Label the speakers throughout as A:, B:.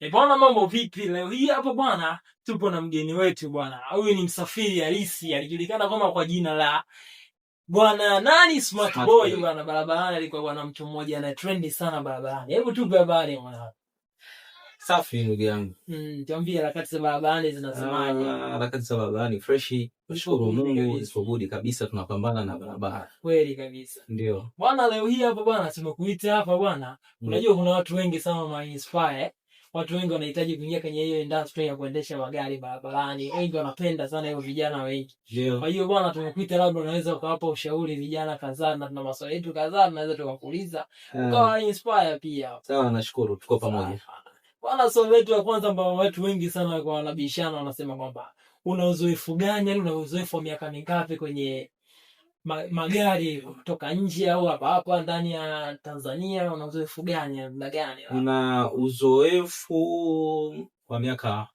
A: Bwana, mambo vipi? Leo hii hapa bwana, tupo na mgeni wetu bwana. Huyu ni msafiri halisi, alijulikana kama kwa jina la bwana nani, Smart Boy bwana. Barabarani alikuwa bwana mtu mmoja ana trendi sana barabarani. Hebu tupe habari bwana.
B: Safi ndugu yangu.
A: Tuambie harakati za barabarani zinasemaje?
B: Harakati za barabarani fresh. Nashukuru Mungu, isipobudi kabisa tunapambana na barabara.
A: Kweli kabisa.
B: Ndio.
A: Bwana, leo hii hapa bwana tumekuita hapa bwana. Unajua kuna watu wengi sana wa inspire. Watu wengi wanahitaji kuingia kwenye hiyo industry ya kuendesha magari barabarani. Wengi wanapenda sana hiyo, vijana wengi.
B: Ndio.
A: Kwa hiyo bwana tumekuita, labda unaweza ukawapa ushauri vijana kadhaa, na tuna maswali yetu kadhaa tunaweza tukakuuliza. Ukawa inspire pia.
B: Sawa, nashukuru, tuko pamoja.
A: Bwana, swali letu la kwanza ambao watu wengi sana kwa wanabishana wanasema kwamba una uzoefu gani, yani una uzoefu wa miaka mingapi kwenye magari kutoka nje au hapa ndani ya Tanzania? Una uzoefu gani, muda gani?
B: Una uzoefu wa miaka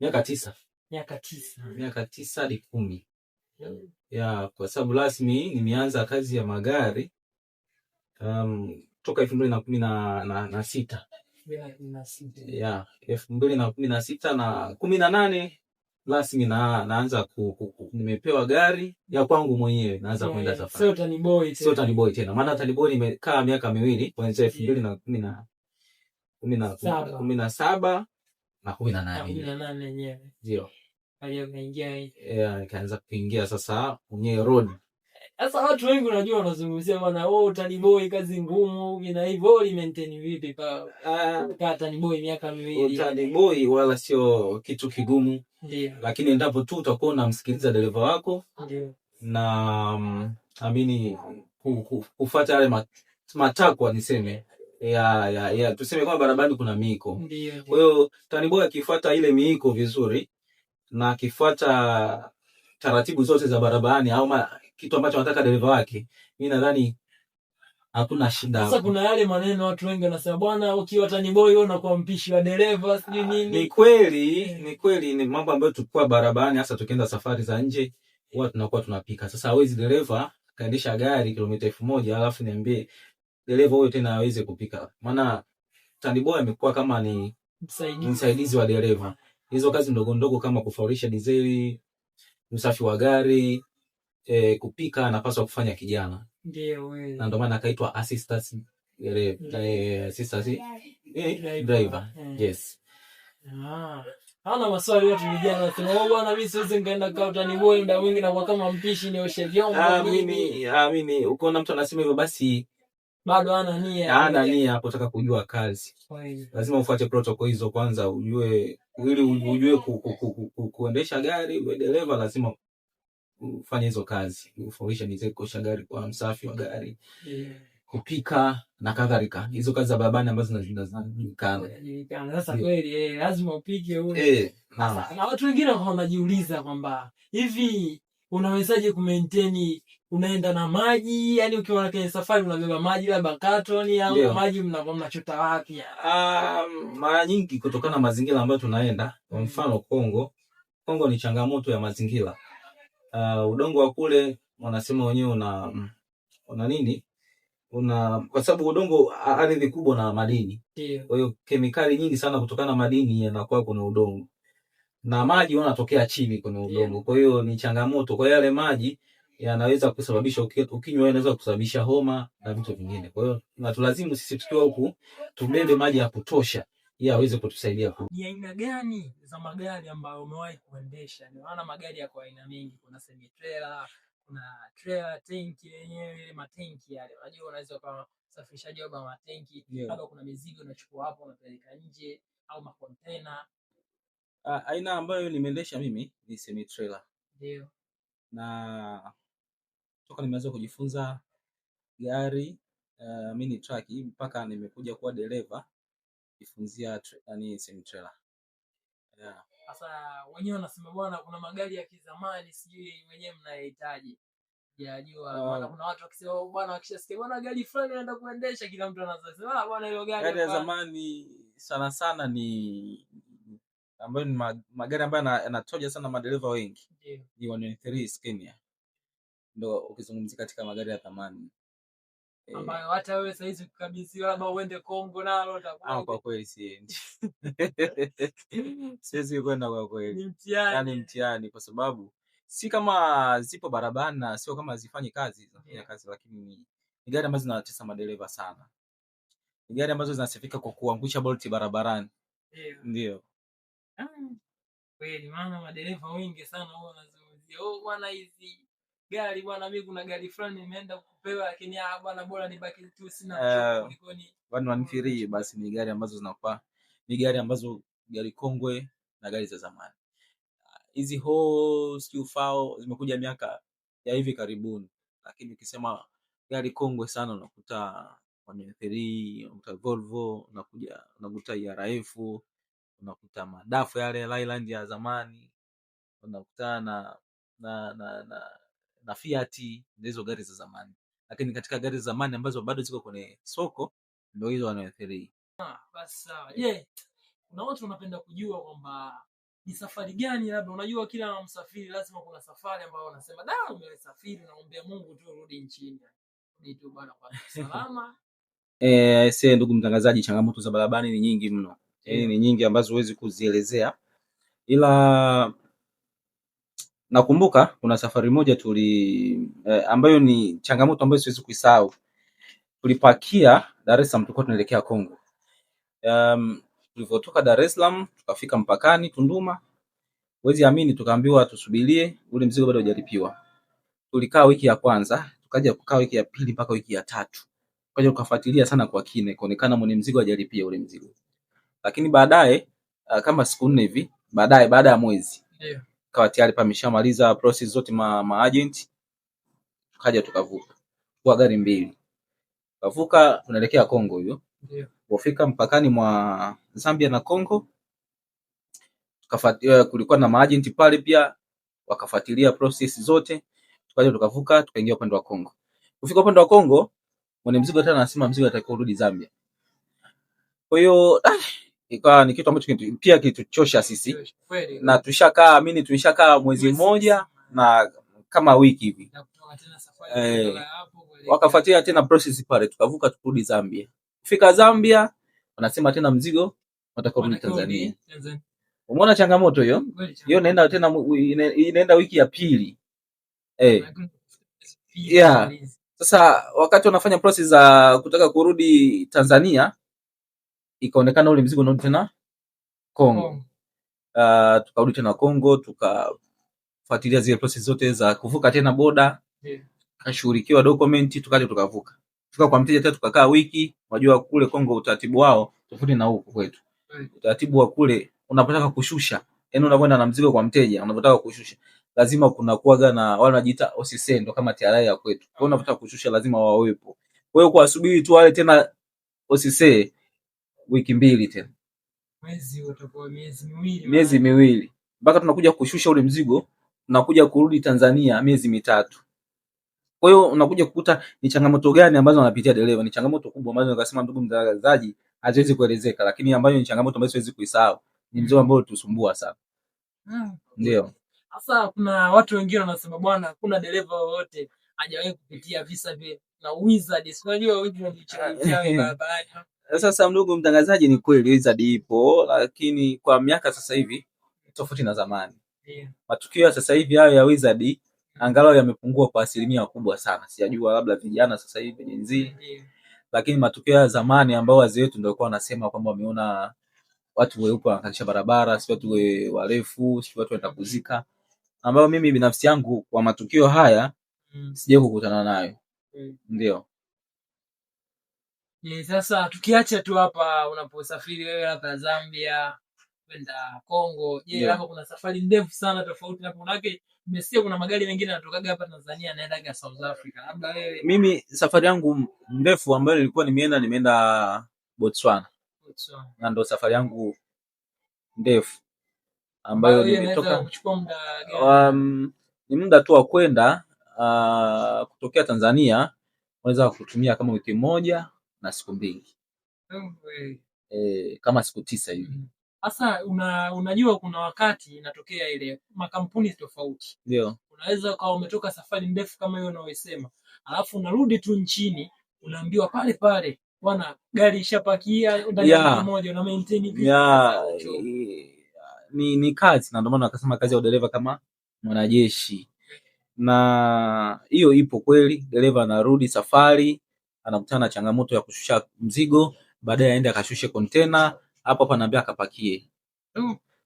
B: 9. Miaka 9 hadi 10. Ya, kwa sababu rasmi nimeanza kazi ya magari toka 2016. Ya, 2016 na 18 rasmi naanza nimepewa gari ya kwangu mwenyewe, naanza kwenda safari.
A: Sio Tani Boy tena.
B: Sio Tani Boy tena. Maana Tani Boy nimekaa miaka 2 kuanzia 2017 na 18
A: yenyewe.
B: Ndio.
A: Nikaanza
B: kuingia sasa kwenye road.
A: Sasa watu wengi unajua wanazungumzia bwana, Tani Boy kazi ngumu na hivyo maintain vipi kwa Tani Boy miaka 2?
B: Tani Boy wala sio kitu kigumu.
A: Ndio.
B: Lakini endapo tu utakuwa unamsikiliza dereva wako.
A: Ndio.
B: Na amini kufuata yale matakwa niseme ya tuseme kwamba barabarani kuna miiko. Kwa hiyo Tani Boy akifuata ile miiko vizuri na akifuata taratibu zote za barabarani au kitu ambacho anataka dereva wake, mimi nadhani hakuna shida.
A: Sasa kuna yale maneno watu wengi wanasema bwana, ukiwa Tani Boy wewe unakuwa mpishi wa dereva sijui nini.
B: Ni kweli ni mambo ambayo tukua barabarani, hasa tukienda safari za nje huwa tunakuwa tunapika. Sasa hawezi dereva kaendesha gari kilomita 1000 alafu niambie dereva huyo tena aweze kupika. Maana Tani Boy amekuwa kama ni msaidizi wa dereva. Hizo kazi ndogo ndogo kama kufaulisha dizeli, usafi wa gari, kupika anapaswa kufanya kijana.
A: Ndio wewe.
B: Na ndio maana akaitwa assistant driver. Yes.
A: Hana maswali watu vijana wanasema bwana, mimi siwezi nikaenda kwa Tani Boy muda mwingi na kwa kama mpishi nioshe vyombo.
B: Mimi ukiona mtu anasema hivyo basi
A: bado hana nia
B: hapo, nataka kujua kazi. Lazima ufuate protocol hizo kwanza, ujue ili ujue kuendesha gari, uwe dereva lazima ufanye hizo kazi. Ufundisha ni kuosha gari, kwa msafi wa gari, kupika na kadhalika. Hizo kazi za babani ambazo zinajulikana.
A: Sasa kweli lazima upike ule. Na watu wengine wanajiuliza kwamba hivi unawezaje kumaintain, unaenda na maji, yani ukiwa kwenye safari unabeba maji labda carton au maji mnachota wapi?
B: Mara nyingi kutokana na mazingira ambayo tunaenda, kwa mfano Kongo ni changamoto ya mazingira. Udongo wa kule wanasema wenyewe una nini? Kwa sababu udongo ardhi kubwa na madini. Kwa hiyo kemikali nyingi sana kutokana na madini yanakuwa kwenye udongo. Na maji yanatokea chini kwenye udongo. Kwa hiyo ni changamoto. Kwa yale maji yanaweza kusababisha ukinywa, inaweza kusababisha homa na vitu vingine. Kwa hiyo tunalazimu sisi tukiwa huku tubebe maji ya kutosha ili aweze kutusaidia.
A: Ni aina gani za magari ambayo umewahi kuendesha? Ni maana magari yako aina mingi, kuna semi trailer, kuna trailer tanki yenyewe, matenki yale. Unajua unaweza kama safirishaji wa matenki, labda kuna mizigo unachukua hapo unapeleka nje au makontena.
B: Aina ambayo nimeendesha mimi ni semi trailer.
A: Ndio.
B: Na toka nimeanza kujifunza gari mini truck mpaka nimekuja kuwa dereva jifunzia semi trailer.
A: Sasa wenyewe wanasema bwana, kuna magari ya kizamani sijui wenyewe mnayahitaji. Sijajua maana kuna watu wakisema bwana, wakishasikia bwana gari fulani anaenda kuendesha, kila mtu anasema bwana hilo gari
B: ya zamani sana ni ambayo ni magari ambayo yanatoja sana madereva wengi. Ni 193 Scania. Ndio ukizungumzia katika magari ya thamani.
A: ambayo hata wewe sasa hizi kukabidhiwa labda uende Kongo nalo utakuwa
B: kwa kweli siendi. Siwezi kwenda kwa kweli.
A: ni mtihani.
B: Yani mtihani, kwa sababu si kama zipo barabarani na sio kama hazifanyi kazi, zinafanya kazi, lakini ni gari ambazo zinatesa madereva sana. Ni gari ambazo zinasifika kwa kuangusha Bolt barabarani. Ndio.
A: Kweli, maana madereva wengi sana wao wanazungumzia, oh bwana, hizi gari bwana, mimi kuna gari fulani nimeenda kupewa, lakini bwana bora nibaki tu sina chochote kuliko ni
B: 113. Basi ni gari ambazo zinafaa, ni gari ambazo gari kongwe na gari za zamani. Hizi ufao zimekuja miaka ya hivi karibuni, lakini ukisema gari kongwe sana unakuta 113, unakuta Volvo, unakuta IRF, unakuta madafu yale Leyland ya zamani, unakutana na Fiat, ndizo gari za zamani. Lakini katika gari za zamani ambazo bado ziko kwenye soko ndio hizo 113.
A: Basi sawa. Je, kuna watu wanapenda kujua kwamba ni safari gani, labda unajua kila msafiri lazima kuna safari ambayo wanasema umesafiri, naombea Mungu tu urudi nchini. Ni tu bwana kwa salama.
B: Ndugu mtangazaji, changamoto za barabarani ni nyingi mno. Ni nyingi ambazo huwezi kuzielezea. Ila nakumbuka kuna safari moja ambayo ni changamoto ambayo siwezi kuisahau. Tulipakia Dar es Salaam, tulikuwa tunaelekea Kongo. Tulipotoka Dar es Salaam tukafika mpakani Tunduma. Huwezi amini, tukaambiwa tusubirie, ule mzigo bado hujalipiwa. Tulikaa wiki ya kwanza, tukaja kukaa wiki ya pili mpaka wiki ya tatu. Tukaja tukafuatilia sana kwa kina, kuonekana mwenye mzigo hajalipia ule mzigo. Lakini baadaye kama siku 4 hivi, baada ya mwezi, kawa tayari pameshamaliza process zote agent. Tukaja tukavuka kwa gari 2. Tukavuka tunaelekea Kongo hiyo. Kufika mpakani mwa Zambia na Kongo, tukafuatilia, kulikuwa na agent pale pia wakafuatilia process zote. Tukaja tukavuka tukaingia upande wa Kongo. Kufika upande wa Kongo, mwenye mzigo tena anasema mzigo atakiwa kurudi Zambia. Kwa hiyo ikawa ni kitu ambacho pia kituchosha sisi. Na tulishakaa mwezi mmoja na kama wiki hivi. Wakafuatilia tena process pale, tukavuka turudi Zambia. Kufika Zambia wanasema tena mzigo watakiwa kurudi Tanzania. Umeona changamoto hiyo? Hiyo inaenda wiki ya pili. Sasa wakati wanafanya process za kutaka kurudi Tanzania, ikaonekana ule mzigo unarudi tena Kongo. Tukarudi tena Kongo, tukafuatilia zile process zote za kuvuka tena boda. Kashughulikiwa document, tukaja tukavuka. Tuka kwa mteja tena tukakaa wiki. Unajua kule Kongo utaratibu wao tofauti na huko kwetu. Utaratibu wa kule unapotaka kushusha, yani unakwenda na mzigo kwa mteja, unapotaka kushusha lazima kuna kuaga na wale wanajiita OCC, ndo kama TRA ya kwetu. Kwa hiyo unapotaka kushusha lazima wawepo. Kwa hiyo kwa subiri tu wale tena OCC wiki 2 tena.
A: Mwezi utakuwa miezi
B: 2 mpaka tunakuja kushusha ule mzigo, tunakuja kurudi Tanzania miezi 3. Kwa hiyo unakuja kukuta ni changamoto gani ambazo wanapitia dereva. Ni changamoto kubwa ambazo nikasema ndugu mtangazaji haziwezi kuelezeka, lakini ambayo ni changamoto ambazo siwezi kuisahau. Ni mzigo ambao tusumbua sana. Ndio.
A: Sasa kuna watu wengine wanasema bwana, kuna dereva wote hajawahi kupitia visa vile na Wizard. Unajua Wizard ni chama barabarani.
B: Sasa ndugu mtangazaji, ni kweli Wizard ipo, lakini kwa miaka sasa hivi tofauti na zamani. Matukio sasa hivi hayo ya Wizard angalau yamepungua kwa asilimia kubwa sana. Sijajua labda vijana sasa hivi ni nzii. Lakini matukio ya zamani ambao wazee wetu ndio walikuwa wanasema kwamba wameona watu weupe wanakalisha barabara, si watu warefu, si watu wanaenda kuzika, ambao mimi binafsi yangu kwa matukio haya sije kukutana nayo. Ndio.
A: Sasa tukiacha tu hapa, unaposafiri wewe hapa Zambia kwenda Kongo, hapo kuna safari ndefu sana tofauti na kunake. Nimesikia kuna magari mengine yanatokaga hapa Tanzania naendaga South Africa. Labda wewe.
B: Mimi safari yangu ndefu ambayo nilikuwa nimeenda Botswana. Na ndo safari yangu ndefu ambayo nimetoka
A: kuchukua muda gani?
B: Ni muda tu wa kwenda kutokea Tanzania unaweza kutumia kama wiki 1 na siku 2. Kama siku 9 hivi.
A: Sasa unajua kuna wakati inatokea ile makampuni tofauti.
B: Ndio.
A: Unaweza ukawa umetoka safari ndefu kama hiyo unayosema, alafu unarudi tu nchini unaambiwa pale pale bwana gari ishapakia ndani ya dakika moja na maintain
B: ni kazi, na ndio maana akasema kazi ya udereva kama mwanajeshi. Na hiyo ipo kweli, dereva anarudi safari, anakutana na changamoto ya kushusha mzigo, baadaye aende akashushe container, hapo anaambia akapakie.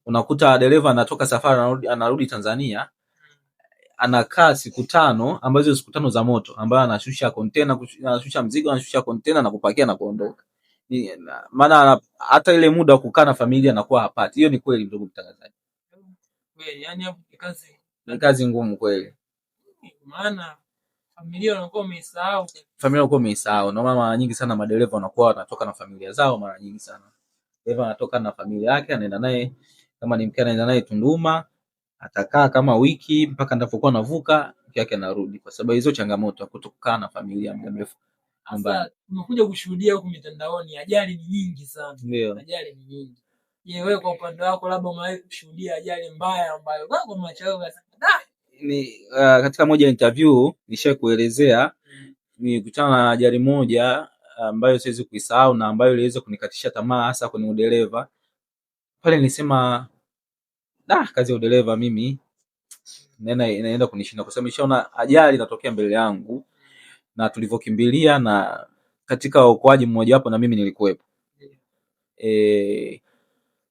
B: Unakuta dereva anatoka safari anarudi Tanzania, anakaa siku 5 ambazo siku 5 za moto, ambayo anashusha container, anashusha mzigo, anashusha container na kupakia na kuondoka. Maana hata ile muda wa kukaa na familia anakuwa hapati. Hiyo ni kweli ndugu mtangazaji.
A: Kweli, yani hapo
B: kazi ngumu kweli.
A: Maana familia wanakuwa
B: wamesahau. Na mara nyingi sana madereva wanakuwa wanatoka na familia zao mara nyingi sana. Dereva anatoka na familia yake, anaenda naye, kama ni mke anaenda naye Tunduma, atakaa kama wiki mpaka ndapokuwa anavuka, mke yake anarudi, kwa sababu hizo changamoto kutokaa na familia muda mrefu.
A: Sasa tumekuja kushuhudia huko mitandaoni ajali ni nyingi sana. Ajali ni nyingi. Je, wewe kwa upande wako labda umewahi kushuhudia ajali mbaya ambayo kwa macho yako
B: ni katika moja ya interview nishakuelezea, nilikutana na ajali moja ambayo siwezi kuisahau na ambayo iliweza kunikatisha tamaa hasa kwenye udereva. Pale nilisema kazi ya udereva mimi inaenda kunishinda, kwa sababu nishaona ajali inatokea mbele yangu na tulivyokimbilia, na katika uokoaji mmoja wapo na mimi nilikuwepo.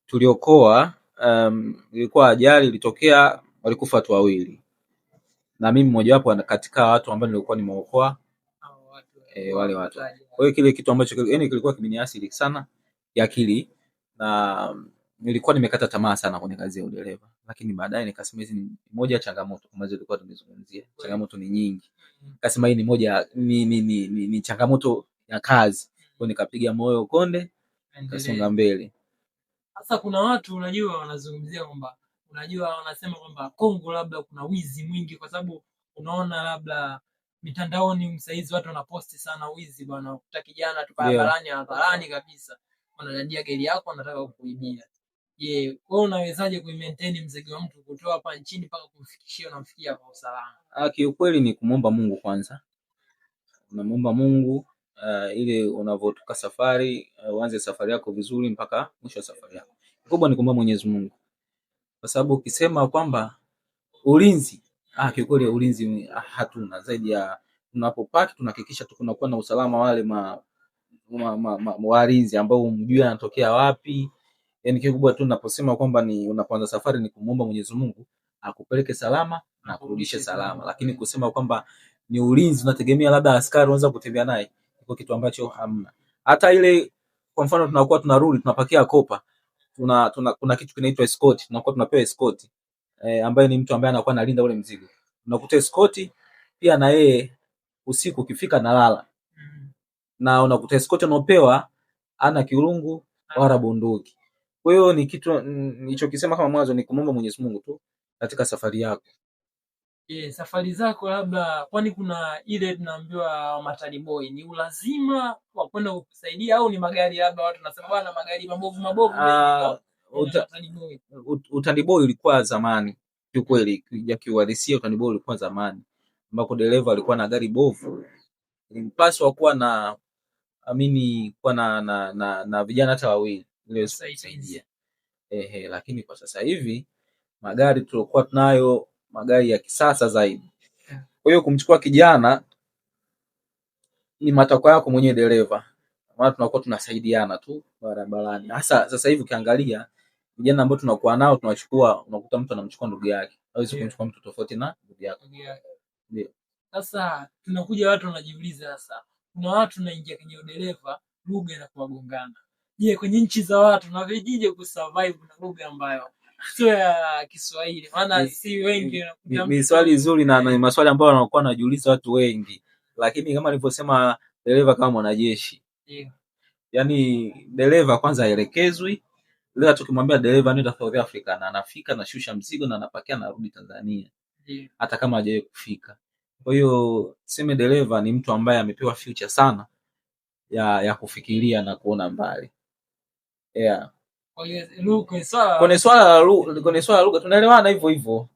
B: Tuliokoa, ilikuwa ajali ilitokea, walikufa watu 2 na mimi mmoja wapo katika watu ambao nilikuwa nimeokoa wale watu. Kwa hiyo kile kitu ambacho kilikuwa kimeniathiri sana akili, na nilikuwa nimekata tamaa sana kwenye kazi ya udereva, lakini baadaye nikasema hizi ni moja ya changamoto ambazo tulikuwa tumezungumzia. Changamoto ni nyingi, nikasema hii ni moja ni changamoto ya kazi, kwa nikapiga moyo konde, nikasonga mbele.
A: Sasa kuna watu unajua wanazungumzia kwamba wanasema kwamba Kongo labda kuna wizi mwingi, kwa sababu unaona labda mitandaoni msaizi watu wanaposti sana wizi bwana, ukuta kijana tu barabarani kabisa wanadandia gari yako wanataka kukuibia. Je, wewe unawezaje kuimaintain mzigo wa mtu kutoa hapa nchini mpaka kumfikishia unamfikia kwa usalama?
B: Kiukweli ni kumomba Mungu kwanza. Unamwomba Mungu ile unavotoka safari, uanze safari yako vizuri mpaka mwisho wa safari yako. Kubwa ni kumomba Mwenyezi Mungu. Kwa sababu ukisema kwamba ulinzi, kiukweli ulinzi hatuna, zaidi ya tunapopaki tunahakikisha tunakuwa na usalama wale walinzi ambao umjui anatokea wapi. Yaani kikubwa tu naposema kwamba ni unapoanza safari ni kumomba Mwenyezi Mungu akupeleke salama na kurudishe salama, lakini kusema kwamba ni ulinzi unategemea labda askari unaweza kutembea naye, iko kitu ambacho hamna. Hata ile kwa mfano tunakuwa tunarudi tunapakia kopa, kuna kitu kinaitwa escort, tunakuwa tunapewa escort ambaye ni mtu ambaye anakuwa analinda ule mzigo. Unakuta escort pia na yeye usiku ukifika nalala. Na unakuta escort unaopewa ana kirungu wala bunduki. Kwa hiyo ni kitu nilichokisema kama mwanzo ni kumomba Mwenyezi Mungu tu katika safari yako.
A: Safari zako labda, kwani kuna ile tunaambiwa matani boy ni ulazima wa kwenda kukusaidia, au ni magari labda watu nasema bwana magari mabovu
B: utani boy ulikuwa zamani kiukweli, ya kiuhalisia utani boy ulikuwa zamani ambapo dereva alikuwa na gari bovu, ilimpaswa kuwa na kuwa na vijana hata 2 ili kusaidia. Lakini kwa sasa hivi magari tulikuwa tunayo magari ya kisasa zaidi. Kwa hiyo kumchukua kijana ni matakwa yako mwenyewe dereva. Maana tunakuwa tunasaidiana tu barabarani. Hasa sasa hivi ukiangalia vijana ambao tunakuwa nao tunachukua, unakuta mtu anamchukua ndugu yake. Hawezi kumchukua mtu tofauti na ndugu yake.
A: Ndio. Sasa tunakuja watu wanajiuliza sasa. Kuna watu naingia kwenye udereva lugha inakuwa gongana. Je, kwenye nchi za watu na vijije kusurvive na lugha ambayo sio ya Kiswahili? Maana si wengi.
B: Ni swali zuri na ni maswali ambayo wanakuwa wanajiuliza watu wengi. Lakini kama nilivyosema, dereva kama mwanajeshi. Yaani dereva kwanza aelekezwi. Leo tukimwambia dereva nenda South Africa na anafika na shusha mzigo na anapakia na rudi Tanzania. Hata kama hajawahi kufika. Kwa hiyo sema dereva ni mtu ambaye amepewa future sana ya kufikiria na kuona mbali. Kwenye swala la lugha tunaelewana hivyo hivyo.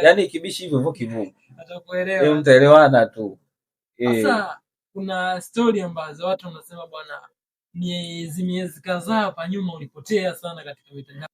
B: Yaani kibishi hivyo hivyo kivuko. Atakuelewa. Mtaelewana tu.
A: Sasa kuna story ambazo watu wanasema bwana, miezi kadhaa hapa nyuma ulipotea sana katika mitandao